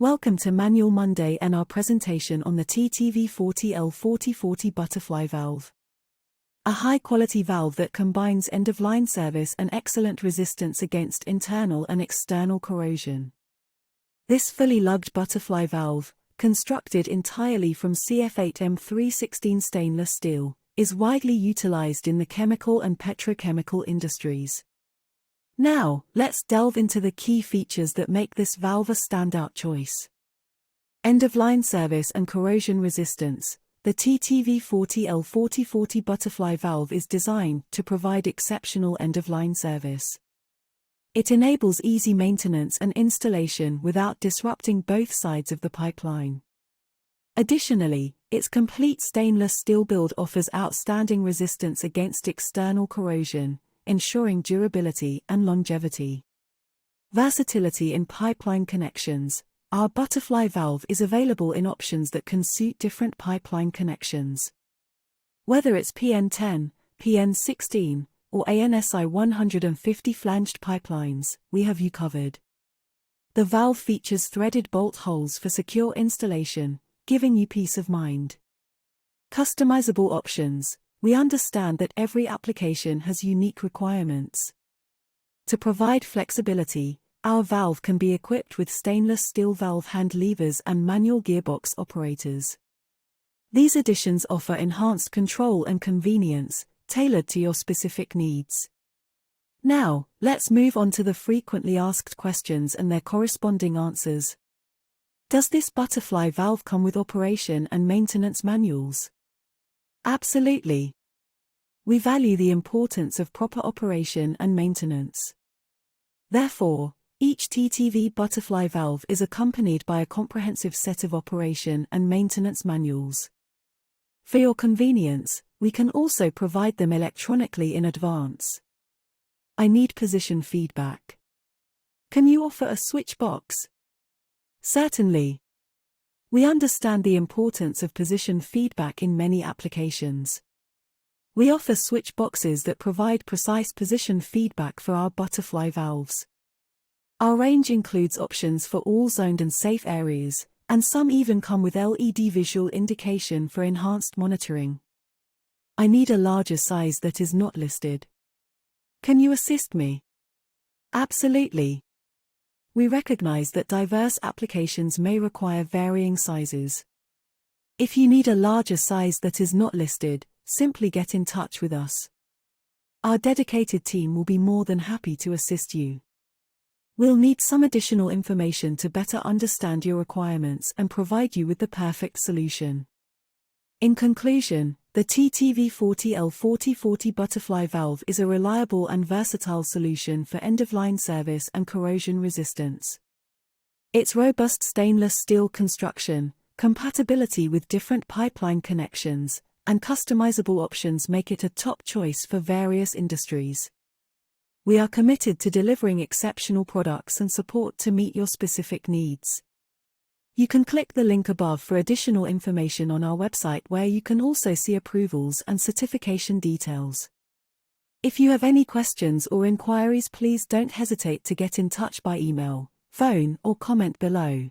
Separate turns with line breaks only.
Welcome to Manual Monday and our presentation on the TTV40L4040 butterfly valve. A high-quality valve that combines end-of-line service and excellent resistance against internal and external corrosion. This fully lugged butterfly valve, constructed entirely from CF8M316 stainless steel, is widely utilized in the chemical and petrochemical industries. Now, let's delve into the key features that make this valve a standout choice. End-of-line service and corrosion resistance. The TTV40L4040 butterfly valve is designed to provide exceptional end-of-line service. It enables easy maintenance and installation without disrupting both sides of the pipeline. Additionally, its complete stainless steel build offers outstanding resistance against external corrosion, ensuring durability and longevity. Versatility in pipeline connections. Our butterfly valve is available in options that can suit different pipeline connections. Whether it's PN10, PN16, or ANSI 150 flanged pipelines, we have you covered. The valve features threaded bolt holes for secure installation, giving you peace of mind. Customizable options. We understand that every application has unique requirements. To provide flexibility, our valve can be equipped with stainless steel valve hand levers and manual gearbox operators. These additions offer enhanced control and convenience, tailored to your specific needs. Now, let's move on to the frequently asked questions and their corresponding answers. Does this butterfly valve come with operation and maintenance manuals? Absolutely. We value the importance of proper operation and maintenance. Therefore, each TTV butterfly valve is accompanied by a comprehensive set of operation and maintenance manuals. For your convenience, we can also provide them electronically in advance. I need position feedback. Can you offer a switch box? Certainly. We understand the importance of position feedback in many applications. We offer switch boxes that provide precise position feedback for our butterfly valves. Our range includes options for all zoned and safe areas, and some even come with LED visual indication for enhanced monitoring. I need a larger size that is not listed. Can you assist me? Absolutely. We recognize that diverse applications may require varying sizes. If you need a larger size that is not listed, simply get in touch with us. Our dedicated team will be more than happy to assist you. We'll need some additional information to better understand your requirements and provide you with the perfect solution. In conclusion, the TTV40L4040 butterfly valve is a reliable and versatile solution for end-of-line service and corrosion resistance. Its robust stainless steel construction, compatibility with different pipeline connections, and customizable options make it a top choice for various industries. We are committed to delivering exceptional products and support to meet your specific needs. You can click the link above for additional information on our website, where you can also see approvals and certification details. If you have any questions or inquiries, please don't hesitate to get in touch by email, phone, or comment below.